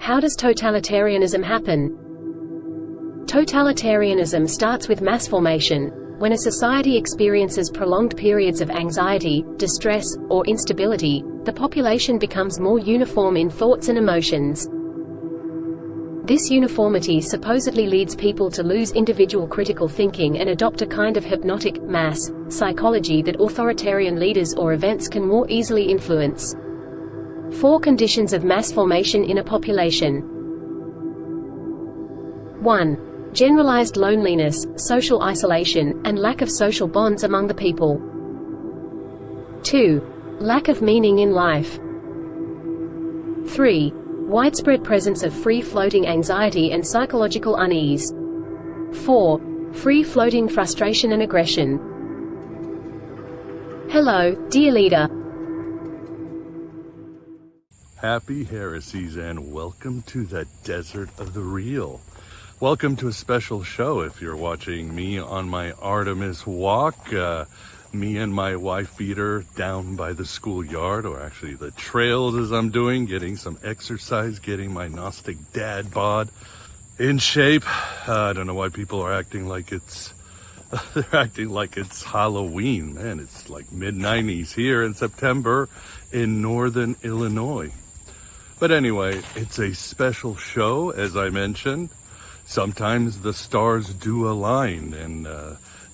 How does totalitarianism happen? Totalitarianism starts with mass formation. When a society experiences prolonged periods of anxiety, distress, or instability, the population becomes more uniform in thoughts and emotions. This uniformity supposedly leads people to lose individual critical thinking and adopt a kind of hypnotic, mass, psychology that authoritarian leaders or events can more easily influence. 4 conditions of mass formation in a population. 1. Generalized loneliness, social isolation, and lack of social bonds among the people. 2. Lack of meaning in life. 3. Widespread presence of free-floating anxiety and psychological unease. 4. Free-floating frustration and aggression. Hello, dear leader. Happy heresies and welcome to the desert of the real. Welcome to a special show if you're watching me on my Artemis walk. Me and my wife beater down by the schoolyard, or actually the trails as I'm doing, getting some exercise, getting my Gnostic dad bod in shape. I don't know why people are acting like they're acting like it's Halloween. Man, it's like mid-90s here in September in northern Illinois. But anyway, it's a special show, as I mentioned. Sometimes the stars do align, and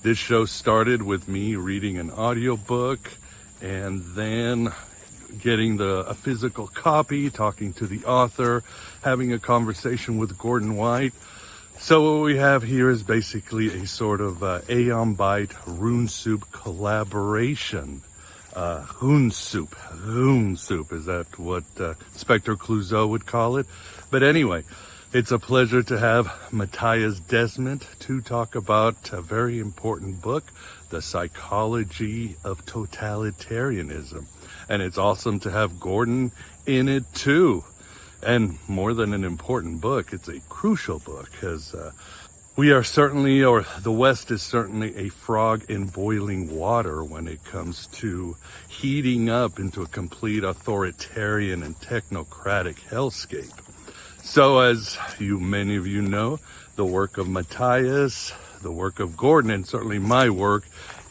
this show started with me reading an audiobook and then getting a physical copy, talking to the author, having a conversation with Gordon White. So what we have here is basically a sort of Aeon Byte Rune Soup collaboration. Rune Soup, is that what Spectre Clouseau would call it? But anyway, it's a pleasure to have Mattias Desmet to talk about a very important book, The Psychology of Totalitarianism. And it's awesome to have Gordon in it too. And more than an important book, it's a crucial book, because we are certainly, or the West is certainly a frog in boiling water when it comes to heating up into a complete authoritarian and technocratic hellscape. So as many of you know, the work of Mattias, the work of Gordon, and certainly my work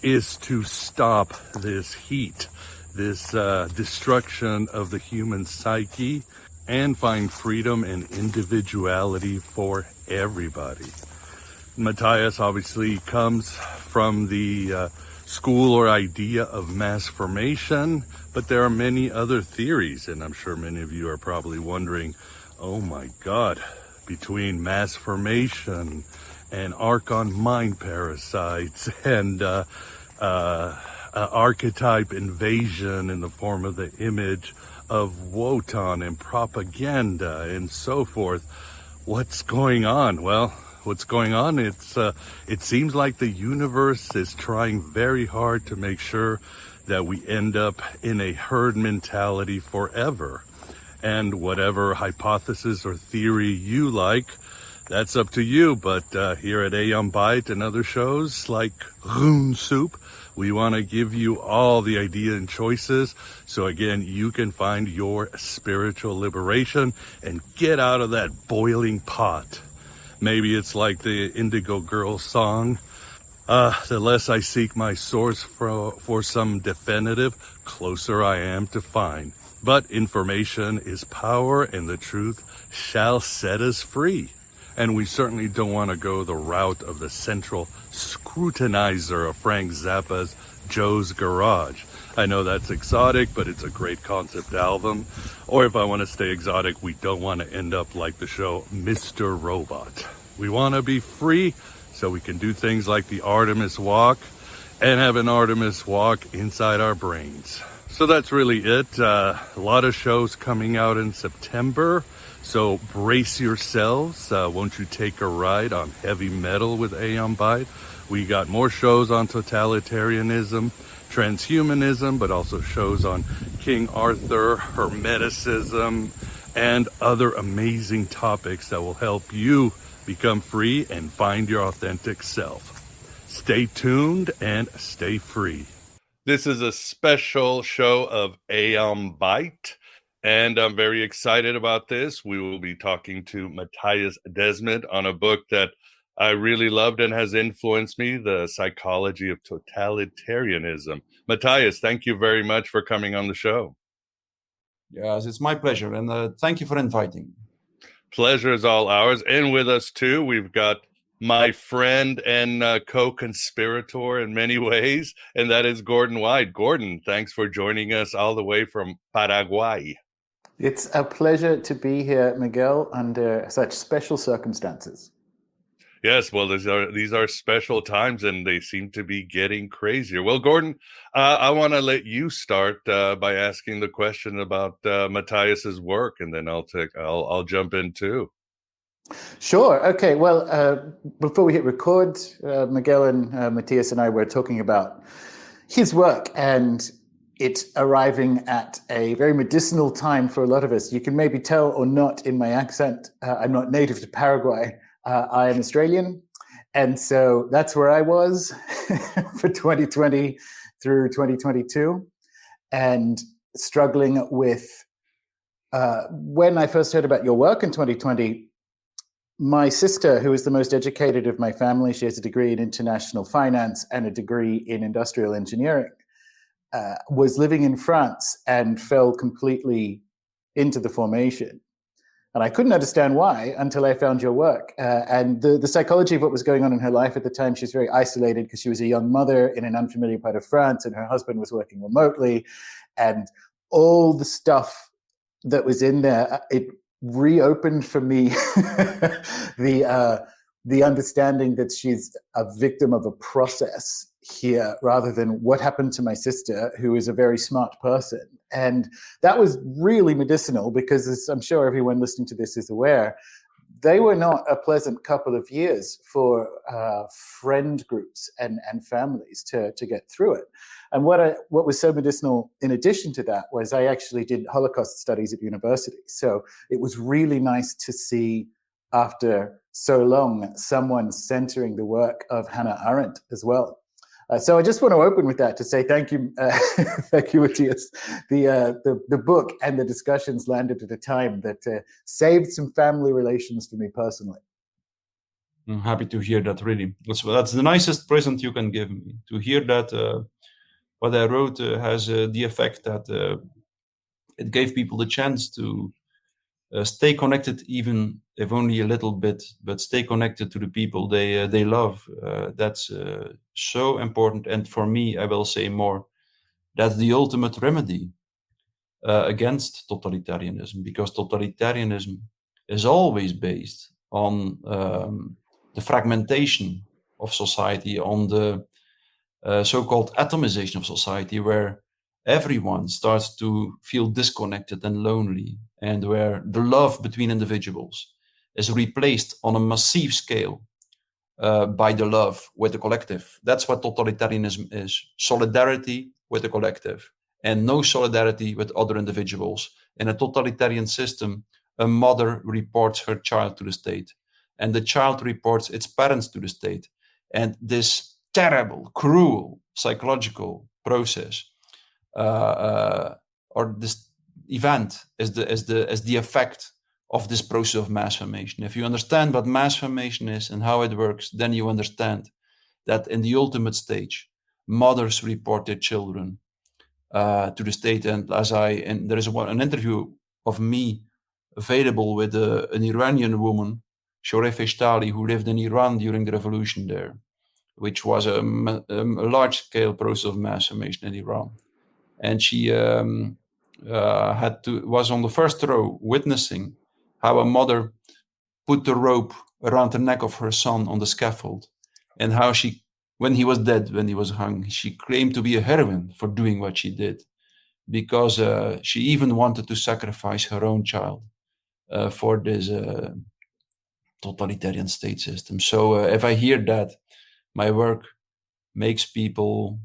is to stop this heat, this destruction of the human psyche, and find freedom and individuality for everybody. Mattias obviously comes from the school or idea of mass formation, but there are many other theories, and I'm sure many of you are probably wondering, oh my God, between mass formation and archon mind parasites and archetype invasion in the form of the image of Wotan and propaganda and so forth, what's going on? Well, what's going on? It seems like the universe is trying very hard to make sure that we end up in a herd mentality forever. And whatever hypothesis or theory you like, that's up to you. But here at Aeon Byte and other shows like Rune Soup, we want to give you all the ideas and choices. So again, you can find your spiritual liberation and get out of that boiling pot. Maybe it's like the Indigo Girls song. The less I seek my source for some definitive, closer I am to find. But information is power, and the truth shall set us free. And we certainly don't want to go the route of the central scrutinizer of Frank Zappa's Joe's Garage. I know that's exotic, but it's a great concept album. Or if I want to stay exotic, we don't want to end up like the show Mr. Robot. We want to be free so we can do things like the Artemis Walk and have an Artemis Walk inside our brains. So that's really it. A lot of shows coming out in September. So brace yourselves. Won't you take a ride on heavy metal with Aeon Byte? We got more shows on totalitarianism, transhumanism, but also shows on King Arthur, Hermeticism, and other amazing topics that will help you become free and find your authentic self. Stay tuned and stay free. This is a special show of Aeon Byte, And I'm very excited about this. We will be talking to Mattias Desmet on a book that I really loved and has influenced me, The Psychology of Totalitarianism. Mattias, thank you very much for coming on the show. Yes, it's my pleasure. And thank you for inviting. Pleasure is all ours. And with us, too, we've got my friend and co-conspirator in many ways, and that is Gordon White. Gordon, thanks for joining us all the way from Paraguay. It's a pleasure to be here, Miguel, under such special circumstances. Yes, well, these are special times, and they seem to be getting crazier. Well, Gordon, I want to let you start by asking the question about Mattias's work, and then I'll jump in too. Sure. Okay. Well, before we hit record, Miguel and Mattias and I were talking about his work and it arriving at a very medicinal time for a lot of us. You can maybe tell or not in my accent. I'm not native to Paraguay. I am Australian. And so that's where I was for 2020 through 2022 and struggling with, when I first heard about your work in 2020, my sister, who is the most educated of my family, she has a degree in international finance and a degree in industrial engineering, was living in France and fell completely into the formation. And I couldn't understand why until I found your work. And the psychology of what was going on in her life at the time, she was very isolated because she was a young mother in an unfamiliar part of France and her husband was working remotely. And all the stuff that was in there, it reopened for me the understanding that she's a victim of a process here rather than what happened to my sister, who is a very smart person. And that was really medicinal because, as I'm sure everyone listening to this is aware, they were not a pleasant couple of years for friend groups and families to get through it. And what was so medicinal in addition to that was I actually did Holocaust studies at university. So it was really nice to see, after so long, someone centering the work of Hannah Arendt as well. So I just want to open with that to say thank you, thank you, Mattias. The book and the discussions landed at a time that saved some family relations for me personally. I'm happy to hear that, really. That's the nicest present you can give me, to hear that what I wrote has the effect that it gave people the chance to stay connected, even if only a little bit, but stay connected to the people they love. That's so important. And for me, I will say more, that's the ultimate remedy against totalitarianism, because totalitarianism is always based on the fragmentation of society, on the so-called atomization of society, where everyone starts to feel disconnected and lonely, and where the love between individuals is replaced on a massive scale by the love with the collective. That's what totalitarianism is: solidarity with the collective, and no solidarity with other individuals. In a totalitarian system, a mother reports her child to the state, and the child reports its parents to the state. And this terrible, cruel psychological process or this event is the effect of this process of mass formation. If you understand what mass formation is and how it works, then you understand that in the ultimate stage, mothers report their children to the state. And there is an interview of me available with an Iranian woman, Shoreh Feshtali, who lived in Iran during the revolution there, which was a large-scale process of mass formation in Iran. And she was on the first row witnessing how a mother put the rope around the neck of her son on the scaffold, and how she, when he was dead, when he was hung, she claimed to be a heroine for doing what she did, because she even wanted to sacrifice her own child for this totalitarian state system. So if I hear that, my work makes people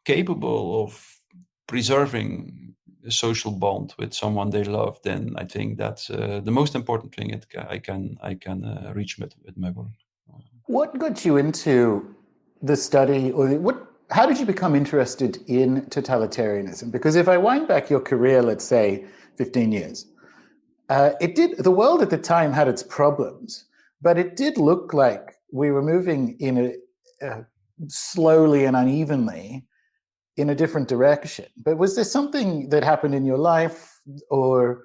capable of preserving a social bond with someone they love, then I think that's the most important thing I can reach with my work. What got you into the study, or how did you become interested in totalitarianism? Because if I wind back your career, let's say 15 years, the world at the time had its problems, but it did look like we were moving in slowly and unevenly in a different direction. But was there something that happened in your life, or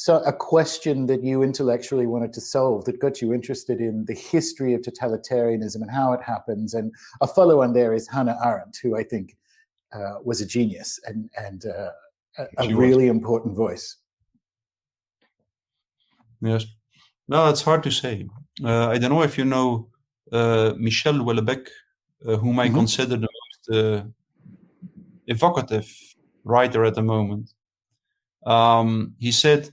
a question that you intellectually wanted to solve that got you interested in the history of totalitarianism and how it happens? And a follow-on there is Hannah Arendt, who I think was a genius and a really important voice. Yes. No, it's hard to say. I don't know if you know Michel Houellebecq, whom I consider the most evocative writer at the moment. He said,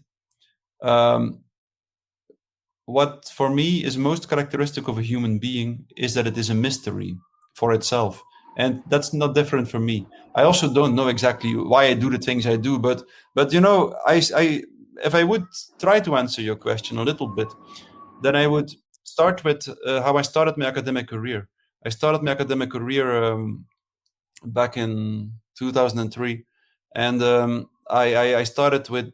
what for me is most characteristic of a human being is that it is a mystery for itself. And that's not different from me. I also don't know exactly why I do the things I do, but you know, if I would try to answer your question a little bit, then I would start with how I started my academic career. I started my academic career back in 2003, and I started with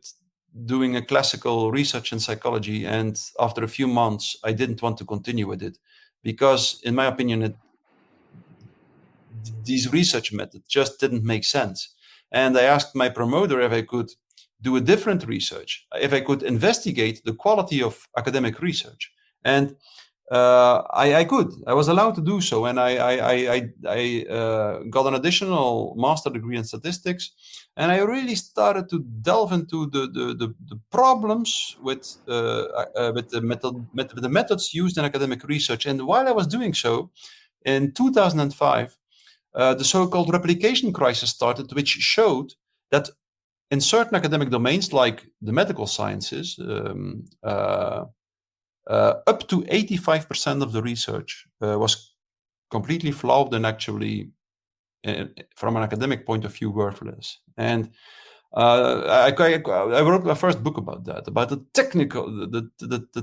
doing a classical research in psychology, and after a few months I didn't want to continue with it because, in my opinion, these research methods just didn't make sense. And I asked my promoter if I could do a different research, if I could investigate the quality of academic research. And I could. I was allowed to do so, and I got an additional master degree in statistics, and I really started to delve into the problems with the methods used in academic research. And while I was doing so, in 2005, the so-called replication crisis started, which showed that in certain academic domains, like the medical sciences, up to 85% of the research was completely flawed and actually, from an academic point of view, worthless. And I wrote my first book about that, about the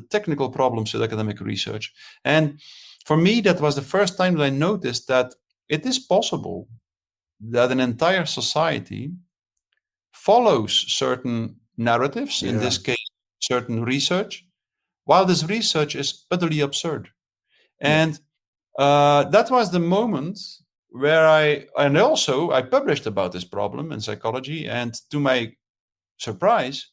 technical problems with academic research. And for me, that was the first time that I noticed that it is possible that an entire society follows certain narratives, in this case, certain research, while this research is utterly absurd. And that was the moment where I published about this problem in psychology, and to my surprise,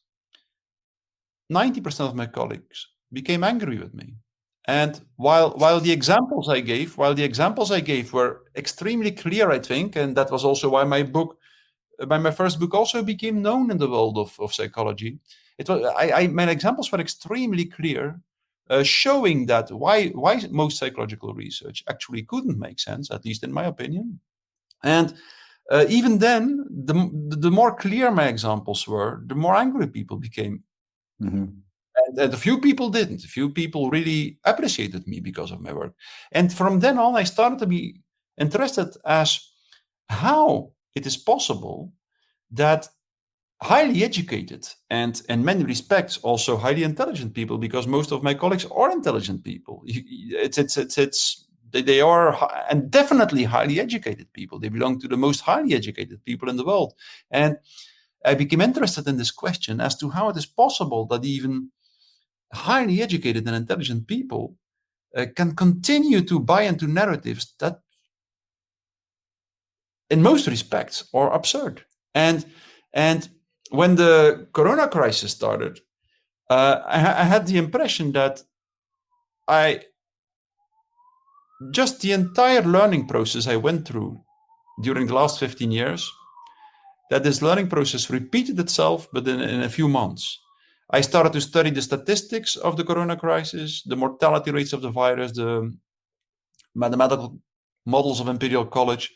90% of my colleagues became angry with me. And while the examples I gave were extremely clear, I think, and that was also why my first book also became known in the world of psychology. My examples were extremely clear, showing that why most psychological research actually couldn't make sense, at least in my opinion. And even then, the more clear my examples were, the more angry people became. And a few people didn't. A few people really appreciated me because of my work. And from then on, I started to be interested as how it is possible that highly educated and in many respects also highly intelligent people, because most of my colleagues are intelligent people. They are, and definitely highly educated people. They belong to the most highly educated people in the world. And I became interested in this question as to how it is possible that even highly educated and intelligent people can continue to buy into narratives that in most respects are absurd. And when the Corona crisis started, I had the impression that the entire learning process I went through during the last 15 years, that this learning process repeated itself, but in a few months. I started to study the statistics of the Corona crisis, the mortality rates of the virus, the mathematical models of Imperial College.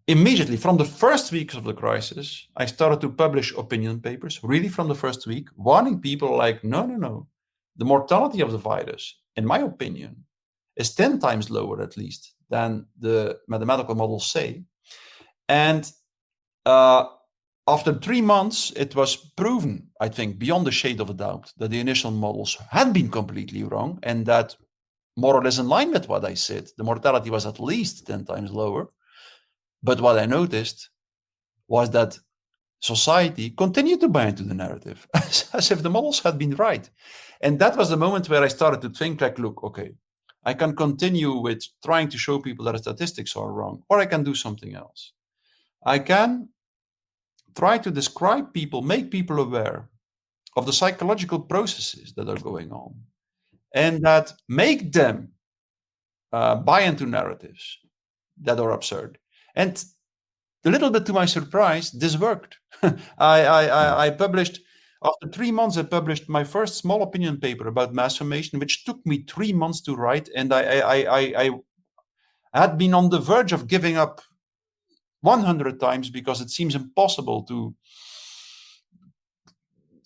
Immediately, from the first weeks of the crisis, I started to publish opinion papers, really from the first week, warning people like, no. The mortality of the virus, in my opinion, is 10 times lower, at least, than the mathematical models say. And after 3 months, it was proven, I think, beyond a shade of a doubt, that the initial models had been completely wrong, and that, more or less in line with what I said, the mortality was at least 10 times lower. But what I noticed was that society continued to buy into the narrative as if the models had been right. And that was the moment where I started to think like, look, okay, I can continue with trying to show people that the statistics are wrong, or I can do something else. I can try to describe people, make people aware of the psychological processes that are going on, and that make them buy into narratives that are absurd. And a little bit to my surprise, this worked. I published, after 3 months, I published my first small opinion paper about mass formation, which took me 3 months to write. And I had been on the verge of giving up 100 times because it seems impossible to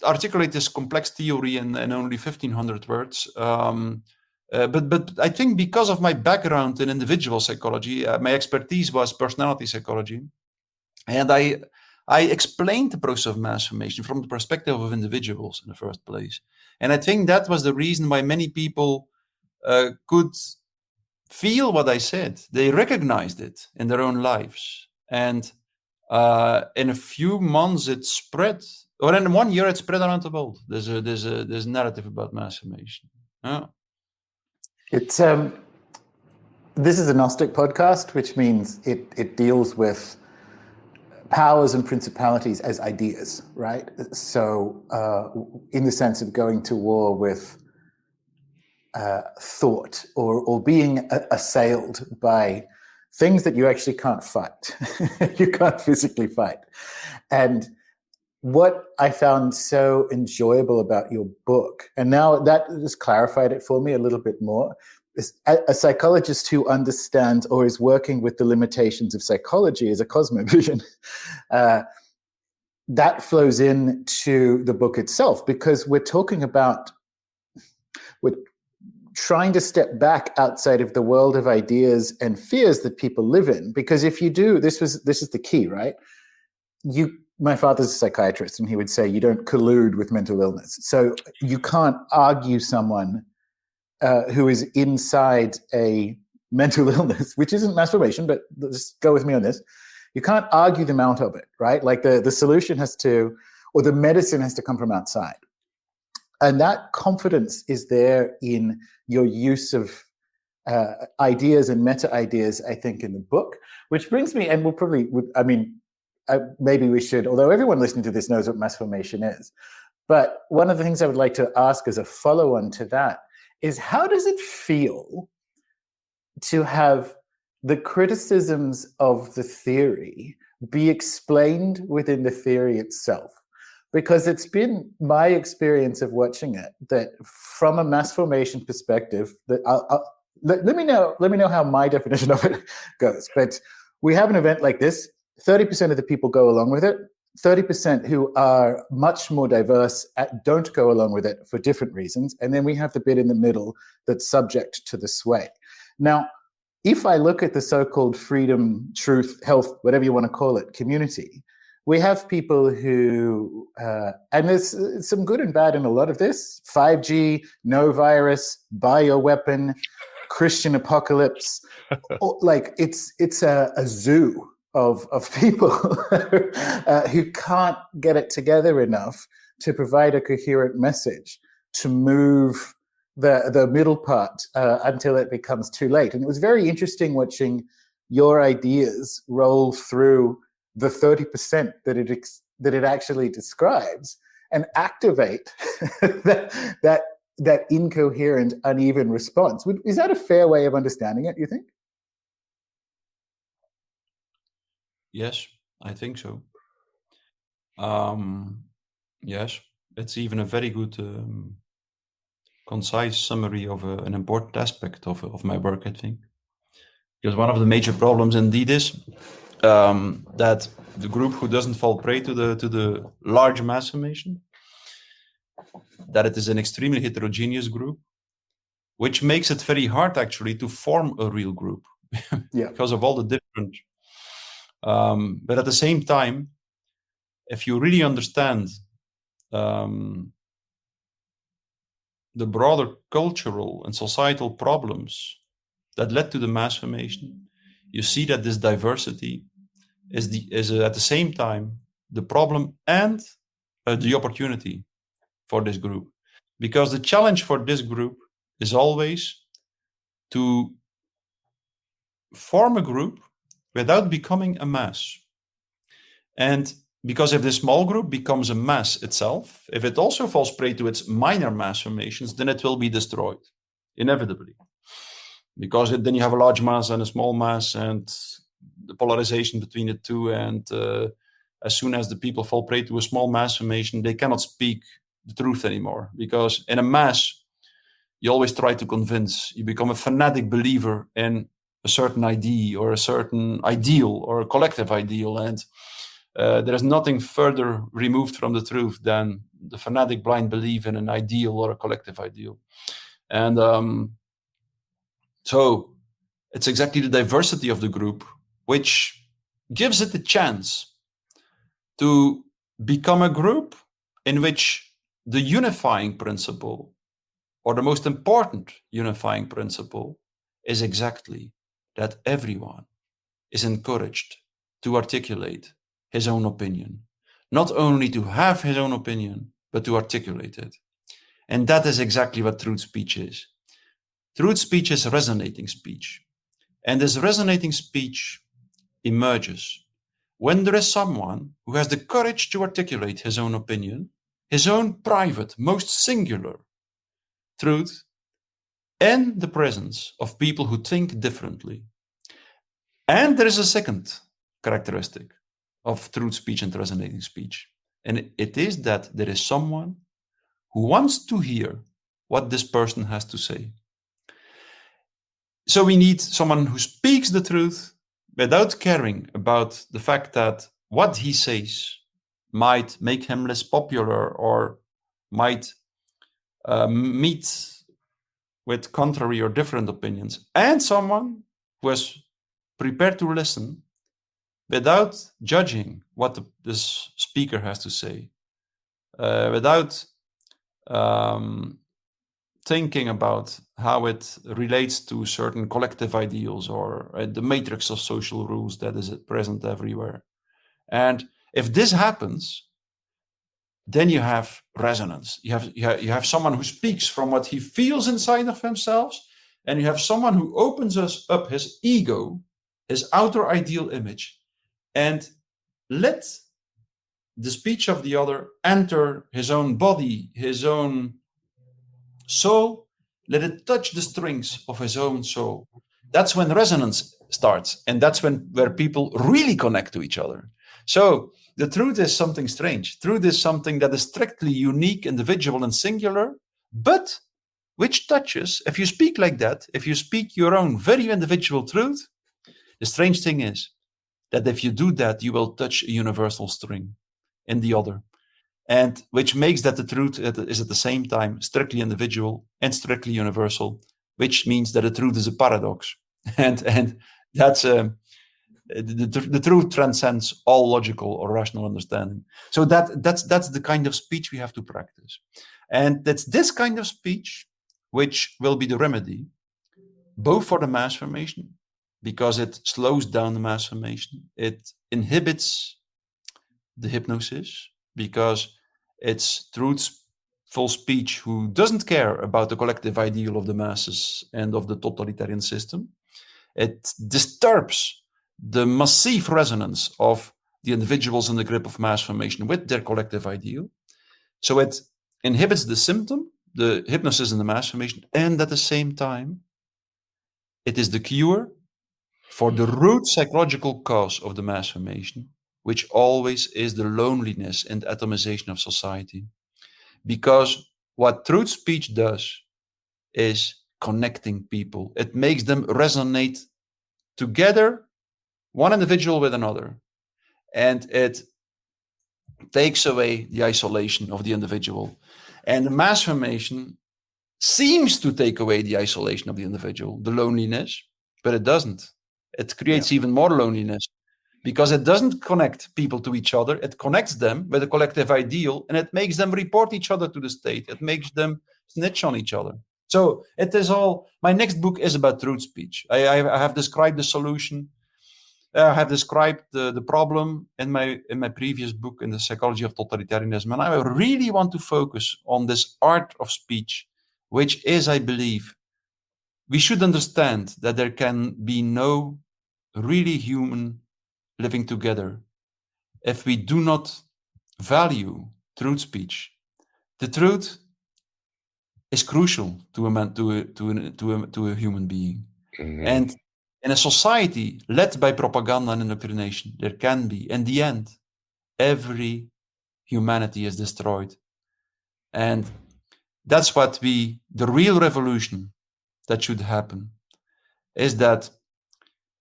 articulate this complex theory in only 1,500 words. But I think because of my background in individual psychology, my expertise was personality psychology. And I explained the process of mass formation from the perspective of individuals in the first place. And I think that was the reason why many people could feel what I said. They recognized it in their own lives. And in a few months, it spread, or in 1 year, it spread around the world. There's a narrative about mass formation. Yeah. It's this is a Gnostic podcast, which means it deals with powers and principalities as ideas, right? So in the sense of going to war with thought or being assailed by things that you actually can't fight. You can't physically fight. And what I found so enjoyable about your book, and now that has clarified it for me a little bit more, is a psychologist who understands or is working with the limitations of psychology as a cosmovision, that flows into the book itself, because we're trying to step back outside of the world of ideas and fears that people live in. Because if you do, this is the key, right? My father's a psychiatrist, and he would say you don't collude with mental illness. So you can't argue someone who is inside a mental illness, which isn't mass formation, but just go with me on this. You can't argue them out of it, right? Like the solution has to, or the medicine has to come from outside. And that confidence is there in your use of ideas and meta ideas, I think, in the book, which brings me, and maybe we should, although everyone listening to this knows what mass formation is. But one of the things I would like to ask as a follow-on to that is, how does it feel to have the criticisms of the theory be explained within the theory itself? Because it's been my experience of watching it that from a mass formation perspective, that let me know how my definition of it goes. But we have an event like this, 30% of the people go along with it. 30% who are much more diverse don't go along with it for different reasons. And then we have the bit in the middle that's subject to the sway. Now, if I look at the so-called freedom, truth, health, whatever you want to call it, community, we have people who, and there's some good and bad in a lot of this, 5G, no virus, bioweapon, Christian apocalypse, like it's a zoo of people who can't get it together enough to provide a coherent message to move the middle part until it becomes too late. And it was very interesting watching your ideas roll through the 30% that it actually describes and activate that incoherent, uneven response. Is that a fair way of understanding it, you think? Yes, I think so. Yes, it's even a very good, concise summary of an important aspect of my work, I think. Because one of the major problems indeed is that the group who doesn't fall prey to the large mass formation, that it is an extremely heterogeneous group, which makes it very hard actually to form a real group. Yeah. Because of all the different. But at the same time, if you really understand the broader cultural and societal problems that led to the mass formation, you see that this diversity is at the same time the problem and the opportunity for this group. Because the challenge for this group is always to form a group without becoming a mass. And because if this small group becomes a mass itself, if it also falls prey to its minor mass formations, then it will be destroyed, inevitably. Because then you have a large mass and a small mass, and the polarization between the two, and as soon as the people fall prey to a small mass formation, they cannot speak the truth anymore. Because in a mass, you always try to convince. You become a fanatic believer in a certain idea or a certain ideal or a collective ideal, and there is nothing further removed from the truth than the fanatic blind belief in an ideal or a collective ideal. And so it's exactly the diversity of the group which gives it the chance to become a group in which the unifying principle, or the most important unifying principle, is exactly that everyone is encouraged to articulate his own opinion. Not only to have his own opinion, but to articulate it. And that is exactly what truth speech is. Truth speech is resonating speech. And this resonating speech emerges when there is someone who has the courage to articulate his own opinion, his own private, most singular truth, in the presence of people who think differently. And there is a second characteristic of truth speech and resonating speech. And it is that there is someone who wants to hear what this person has to say. So we need someone who speaks the truth without caring about the fact that what he says might make him less popular or might meet with contrary or different opinions, and someone who is prepared to listen without judging what this speaker has to say, without thinking about how it relates to certain collective ideals or the matrix of social rules that is present everywhere. And if this happens, then you have resonance. You have someone who speaks from what he feels inside of himself, and you have someone who opens up his ego, his outer ideal image, and let the speech of the other enter his own body, his own soul, let it touch the strings of his own soul. That's when resonance starts, and that's where people really connect to each other. So the truth is something strange. Truth is something that is strictly unique, individual, and singular, but which touches, if you speak like that, if you speak your own very individual truth, the strange thing is that if you do that, you will touch a universal string in the other, and which makes that the truth is at the same time strictly individual and strictly universal, which means that the truth is a paradox, and that's the truth transcends all logical or rational understanding. So that's the kind of speech we have to practice, and that's this kind of speech which will be the remedy, both for the mass formation, because it slows down the mass formation, it inhibits the hypnosis, because it's truthful speech who doesn't care about the collective ideal of the masses and of the totalitarian system. It disturbs the massive resonance of the individuals in the grip of mass formation with their collective ideal. So it inhibits the symptom, the hypnosis and the mass formation, and at the same time, it is the cure for the root psychological cause of the mass formation, which always is the loneliness and atomization of society. Because what truth speech does is connecting people. It makes them resonate together, one individual with another. And it takes away the isolation of the individual. And the mass formation seems to take away the isolation of the individual, the loneliness, but it doesn't. It creates even more loneliness, because it doesn't connect people to each other. It connects them with a collective ideal, and it makes them report each other to the state. It makes them snitch on each other. So it is all, my next book is about truth speech. I have described the solution I have described the problem in my previous book, in the Psychology of Totalitarianism, and I really want to focus on this art of speech, which is, I believe, we should understand that there can be no really human living together if we do not value truth speech. The truth is crucial to a man, to a human being, and in a society led by propaganda and indoctrination, there can be, in the end, every humanity is destroyed. And that's what the real revolution that should happen is that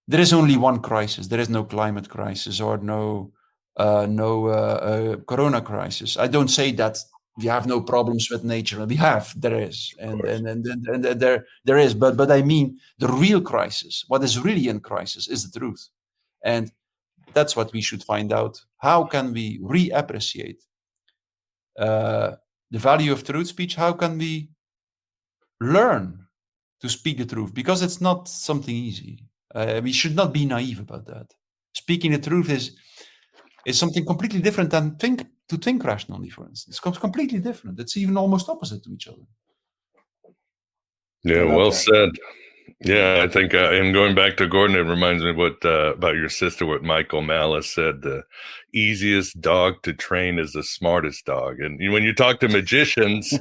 there is only one crisis. There is no climate crisis or no corona crisis. I don't say that we have no problems with nature. There is, and there is. But I mean, the real crisis, what is really in crisis, is the truth, and that's what we should find out. How can we reappreciate the value of truth speech? How can we learn to speak the truth? Because it's not something easy. We should not be naive about that. Speaking the truth is something completely different than to think rationally, for instance. It's completely different. It's even almost opposite to each other. Yeah, well said. Yeah, I think, and going back to Gordon, it reminds me what about your sister, what Michael Malice said, the easiest dog to train is the smartest dog. And when you talk to magicians,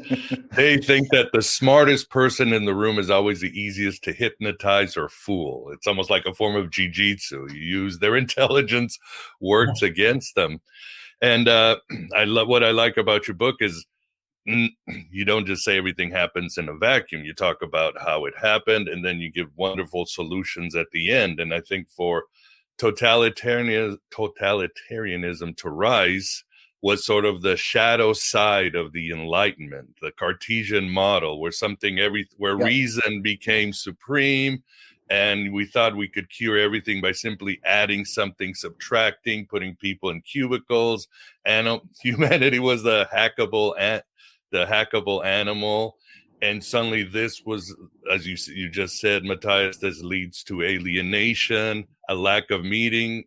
they think that the smartest person in the room is always the easiest to hypnotize or fool. It's almost like a form of jiu-jitsu. You use their intelligence works against them. And I love what I like about your book is you don't just say everything happens in a vacuum. You talk about how it happened, and then you give wonderful solutions at the end. And I think for totalitarianism to rise was sort of the shadow side of the Enlightenment, the Cartesian model, where reason became supreme, and we thought we could cure everything by simply adding something, subtracting, putting people in cubicles, and humanity was the hackable animal. And suddenly this was, as you just said, Mattias, this leads to alienation, a lack of meaning.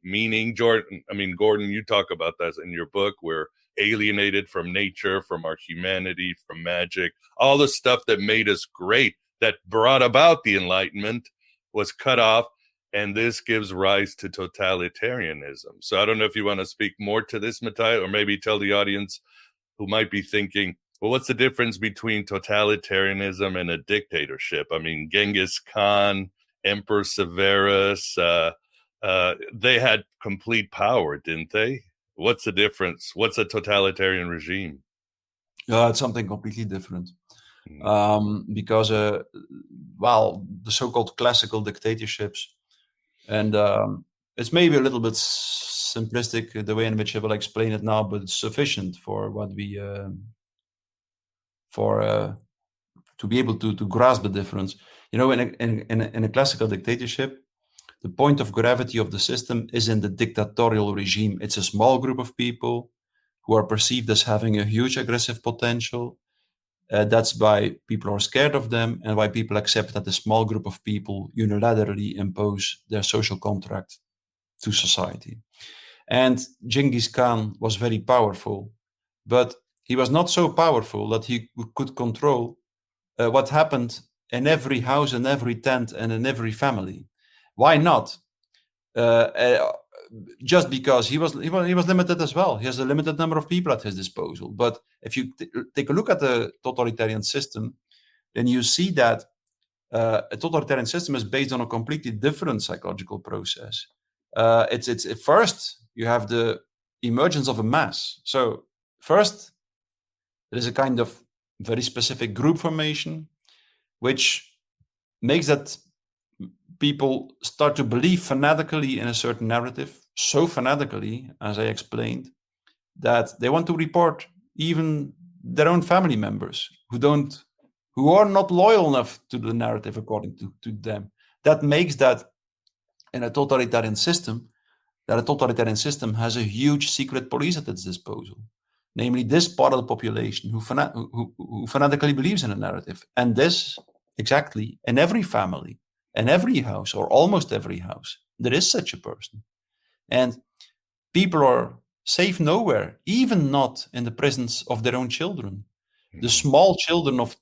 Gordon, you talk about that in your book. We're alienated from nature, from our humanity, from magic. All the stuff that made us great, that brought about the Enlightenment, was cut off. And this gives rise to totalitarianism. So I don't know if you want to speak more to this, Mattias, or maybe tell the audience who might be thinking, well, what's the difference between totalitarianism and a dictatorship? I mean, Genghis Khan, Emperor Severus, they had complete power, didn't they? What's the difference? What's a totalitarian regime? It's something completely different. Because, the so-called classical dictatorships, and it's maybe a little bit simplistic the way in which I will explain it now, but it's sufficient for what we to be able to grasp the difference. In a classical dictatorship, the point of gravity of the system is in the dictatorial regime. It's a small group of people who are perceived as having a huge aggressive potential. That's why people are scared of them, and why people accept that a small group of people unilaterally impose their social contract to society. And Genghis Khan was very powerful, but he was not so powerful that he could control what happened in every house, in every tent, and in every family. Why not? Just because he was limited as well. He has a limited number of people at his disposal. But if you take a look at the totalitarian system, then you see that a totalitarian system is based on a completely different psychological process. It's first you have the emergence of a mass. So first, there is a kind of very specific group formation, which makes that people start to believe fanatically in a certain narrative, so fanatically, as I explained, that they want to report even their own family members who are not loyal enough to the narrative according to them. That makes that in a totalitarian system, has a huge secret police at its disposal. Namely, this part of the population who fanatically believes in a narrative. And this, exactly, in every family, in every house, or almost every house, there is such a person. And people are safe nowhere, even not in the presence of their own children. The small children of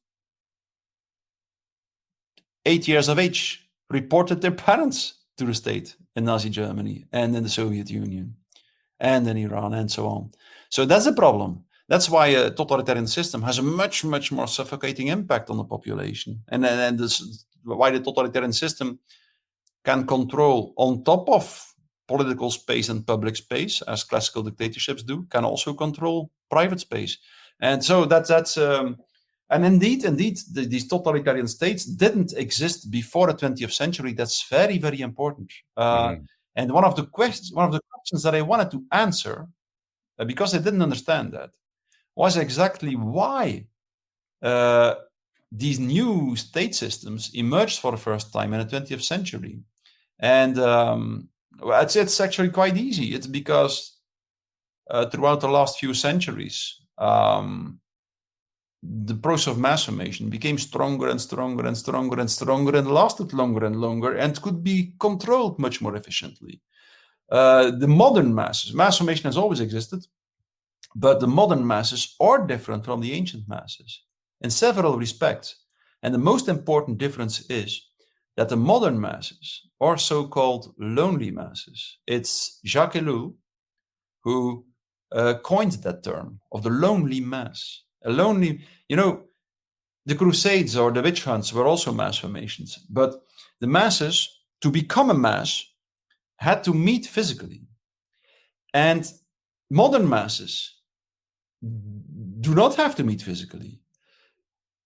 8 years of age reported their parents to the state in Nazi Germany and in the Soviet Union and in Iran and so on. So that's a problem. That's why a totalitarian system has a much, much more suffocating impact on the population. And this, why the totalitarian system can control, on top of political space and public space, as classical dictatorships do, can also control private space. And so that's and indeed, these totalitarian states didn't exist before the 20th century. That's very, very important. And one of the questions that I wanted to answer, because I didn't understand that, was exactly why these new state systems emerged for the first time in the 20th century. And it's actually quite easy. It's because throughout the last few centuries, the process of mass formation became stronger and stronger and stronger and stronger and lasted longer and longer and could be controlled much more efficiently. The modern mass formation has always existed, but the modern masses are different from the ancient masses in several respects. And the most important difference is that the modern masses are so-called lonely masses. It's Jacques Ellul who coined that term of the lonely mass. A lonely, the Crusades or the witch hunts were also mass formations, but the masses, to become a mass, had to meet physically. And modern masses do not have to meet physically.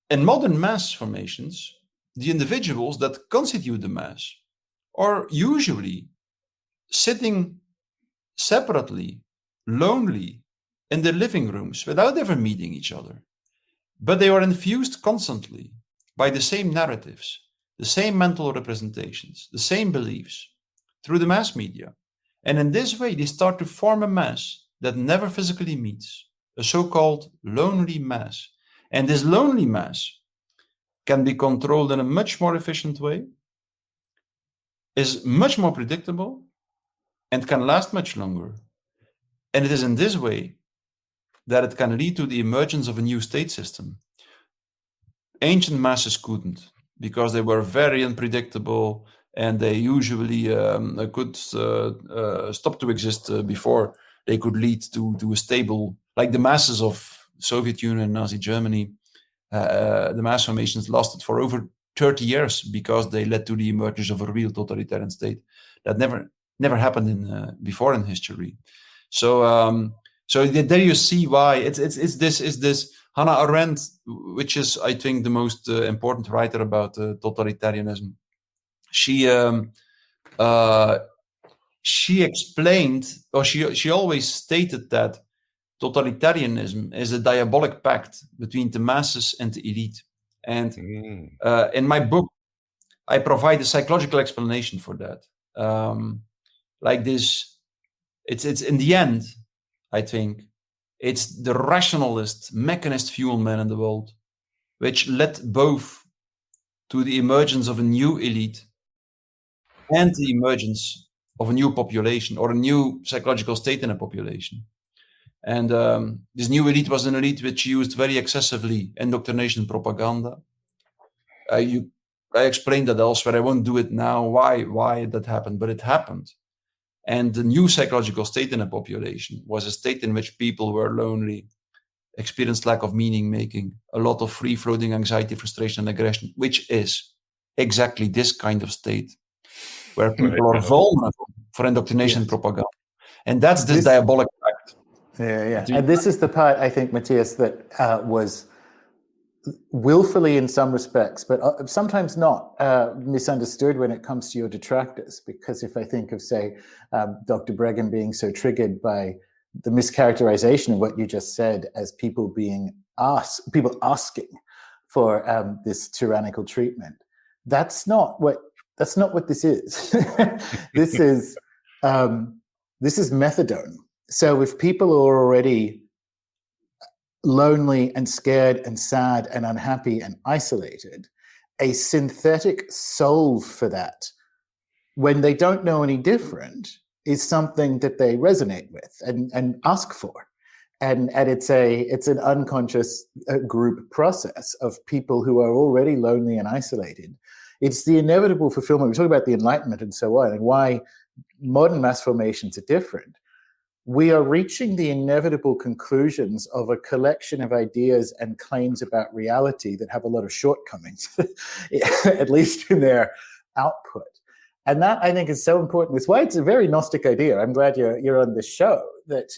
In modern mass formations, the individuals that constitute the mass are usually sitting separately, lonely, in their living rooms without ever meeting each other. But they are infused constantly by the same narratives, the same mental representations, the same beliefs through the mass media. And in this way, they start to form a mass that never physically meets, a so-called lonely mass. And this lonely mass can be controlled in a much more efficient way, is much more predictable, and can last much longer. And it is in this way that it can lead to the emergence of a new state system. Ancient masses couldn't, because they were very unpredictable and they usually could stop to exist before they could lead to a stable, like the masses of Soviet Union and Nazi Germany. The mass formations lasted for over 30 years because they led to the emergence of a real totalitarian state that never happened before in history. So there you see why it's this Hannah Arendt, which is, I think, the most important writer about totalitarianism. She explained, or she always stated that totalitarianism is a diabolic pact between the masses and the elite. And in my book, I provide a psychological explanation for that. Like this, it's in the end, I think, it's the rationalist, mechanist fuel man in the world, which led both to the emergence of a new elite and the emergence of a new population or a new psychological state in a population. And this new elite was an elite which used very excessively indoctrination propaganda. I explained that elsewhere. I won't do it now. Why that happened, but it happened. And the new psychological state in a population was a state in which people were lonely, experienced lack of meaning making, a lot of free-floating anxiety, frustration, and aggression, which is exactly this kind of state where people are vulnerable for indoctrination propaganda. And that's this diabolic act. Yeah. And this is the part, I think, Mattias, that was willfully in some respects, but sometimes not misunderstood when it comes to your detractors. Because if I think of, say, Dr. Breggin being so triggered by the mischaracterization of what you just said as people asking for this tyrannical treatment, that's not what this is. This is methadone. So if people are already lonely and scared and sad and unhappy and isolated, a synthetic solve for that, when they don't know any different, is something that they resonate with and ask for. And it's an unconscious group process of people who are already lonely and isolated. It's the inevitable fulfillment. We talk about the Enlightenment and so on, and why modern mass formations are different. We are reaching the inevitable conclusions of a collection of ideas and claims about reality that have a lot of shortcomings, at least in their output. And that, I think, is so important. It's why it's a very Gnostic idea. I'm glad you're on this show, that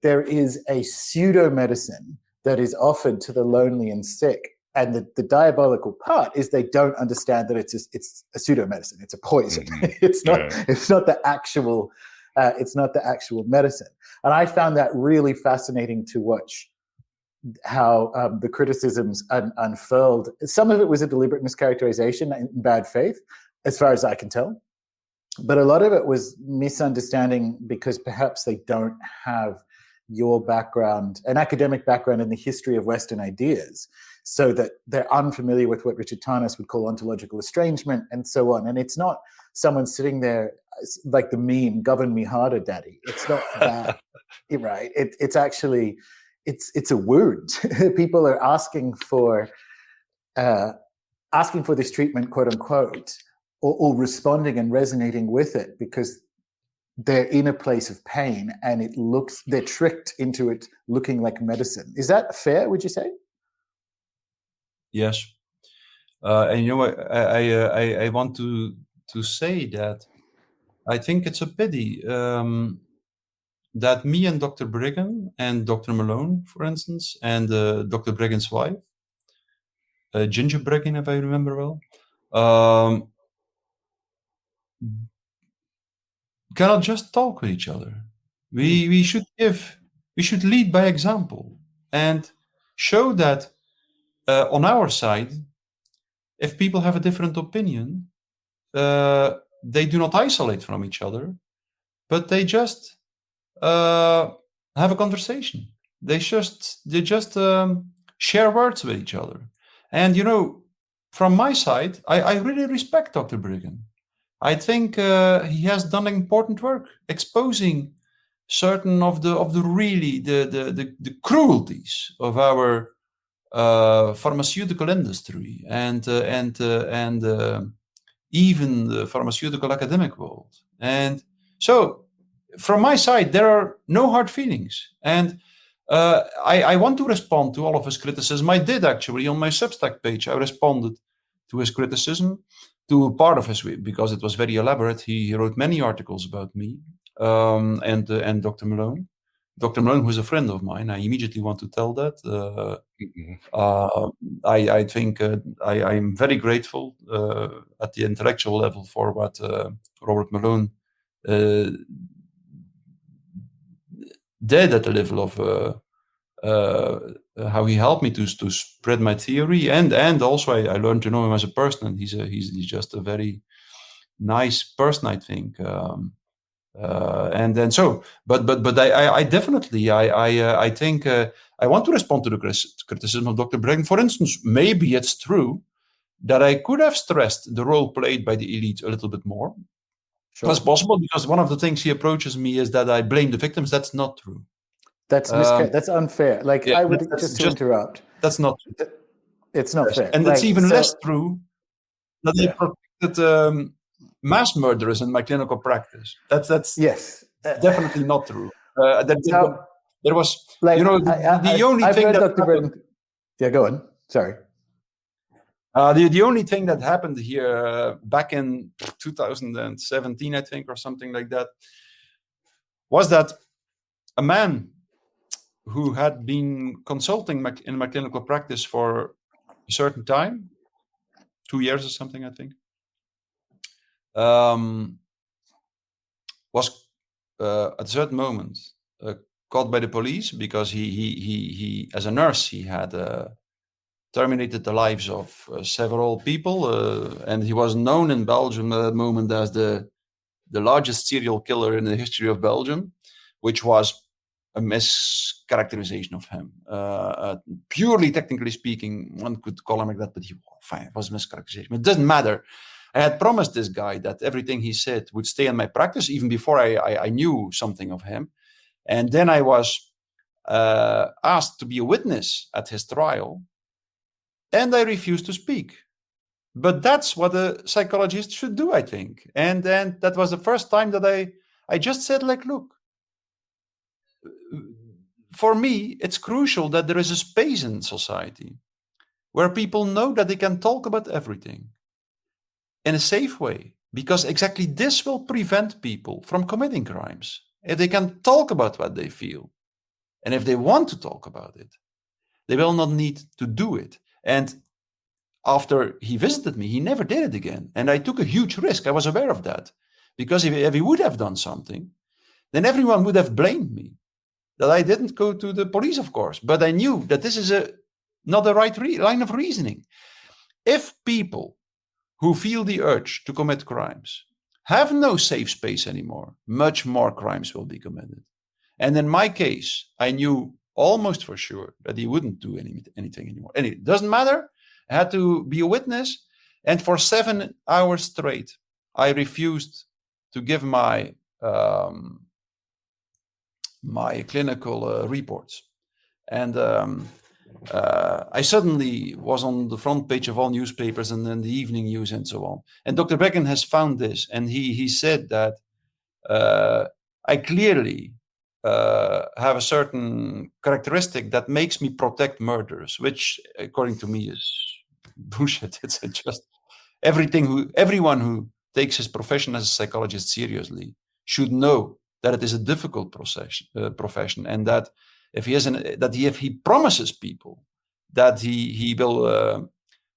there is a pseudo-medicine that is offered to the lonely and sick. And the diabolical part is they don't understand that it's a pseudo-medicine. It's a poison. It's not the actual medicine. And I found that really fascinating to watch how the criticisms unfurled. Some of it was a deliberate mischaracterization in bad faith, as far as I can tell. But a lot of it was misunderstanding because perhaps they don't have your background, an academic background in the history of Western ideas, so that they're unfamiliar with what Richard Tarnas would call ontological estrangement and so on. And it's not someone sitting there like the meme, govern me harder, daddy. It's not that, right? It's actually, it's a wound. People are asking for this treatment, quote unquote, or responding and resonating with it because they're in a place of pain and they're tricked into it looking like medicine. Is that fair, would you say? Yes. And I want to say that I think it's a pity that me and Dr. Briggen and Dr. Malone, for instance, and Dr. Briggen's wife, Ginger Briggen, if I remember well, cannot just talk with each other. We should lead by example and show that on our side, if people have a different opinion, they do not isolate from each other, but they just have a conversation. They just share words with each other. And from my side, I really respect Dr. Briggen. I think he has done important work exposing certain of the really the cruelties of our pharmaceutical industry and even the pharmaceutical academic world. And so from my side, there are no hard feelings. And I want to respond to all of his criticism. I did actually on my Substack page. I responded to his criticism, to part of his, because it was very elaborate. He wrote many articles about me and Dr. Malone. Dr. Malone, who's a friend of mine, I immediately want to tell that. I think I'm very grateful at the intellectual level for what Robert Malone did at the level of how he helped me to spread my theory, and also I learned to know him as a person, and he's just a very nice person, I think. And then so, but I definitely I think I want to respond to the criticism of Dr. Briggen. For instance, maybe it's true that I could have stressed the role played by the elite a little bit more. Sure. That's possible, because one of the things he approaches me is that I blame the victims. That's not true. That's unfair. Like, yeah, I would just interrupt. That's not true. It's not fair. And it's even less true that he protected mass murderers in my clinical practice. That's yes, definitely not true. There was, the only thing that happened. Yeah, go on. Sorry. The only thing that happened here back in 2017, I think, or something like that, was that a man who had been consulting in my clinical practice for a certain time, 2 years or something, I think, was at a certain moment caught by the police because he as a nurse, he had terminated the lives of several people, and he was known in Belgium at that moment as the largest serial killer in the history of Belgium, which was a mischaracterization of him. Purely technically speaking, one could call him like that, but it was a mischaracterization. It doesn't matter. I had promised this guy that everything he said would stay in my practice, even before I knew something of him. And then I was asked to be a witness at his trial, and I refused to speak. But that's what a psychologist should do, I think. And then that was the first time that I just said, like, look, for me, it's crucial that there is a space in society where people know that they can talk about everything in a safe way, because exactly this will prevent people from committing crimes. If they can talk about what they feel, and if they want to talk about it, they will not need to do it. And after he visited me, he never did it again. And I took a huge risk. I was aware of that, because if he would have done something, then everyone would have blamed me that I didn't go to the police, of course. But I knew that this is not the right line of reasoning. If people who feel the urge to commit crimes have no safe space anymore, much more crimes will be committed. And in my case, I knew almost for sure that he wouldn't do anything anymore. And it doesn't matter. I had to be a witness. And for 7 hours straight, I refused to give my my clinical reports. And I suddenly was on the front page of all newspapers and then the evening news and so on. And Dr. Becken has found this, and he said that I clearly have a certain characteristic that makes me protect murderers, which, according to me, is bullshit. It's just everyone who takes his profession as a psychologist seriously should know that it is a difficult profession, and that if he promises people that he will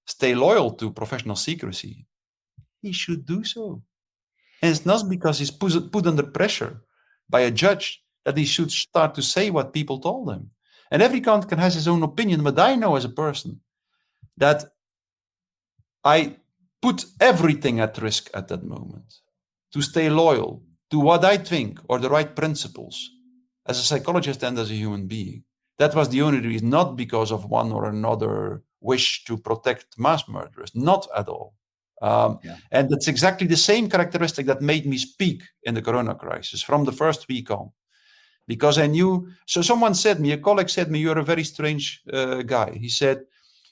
stay loyal to professional secrecy, he should do so. And it's not because he's put under pressure by a judge that he should start to say what people told him. And every country has his own opinion, but I know as a person that I put everything at risk at that moment to stay loyal to what I think are the right principles as a psychologist and as a human being. That was the only reason, not because of one or another wish to protect mass murderers, not at all. And that's exactly the same characteristic that made me speak in the Corona crisis from the first week on. Because I knew, so someone said me, a colleague said me, you're a very strange guy. He said,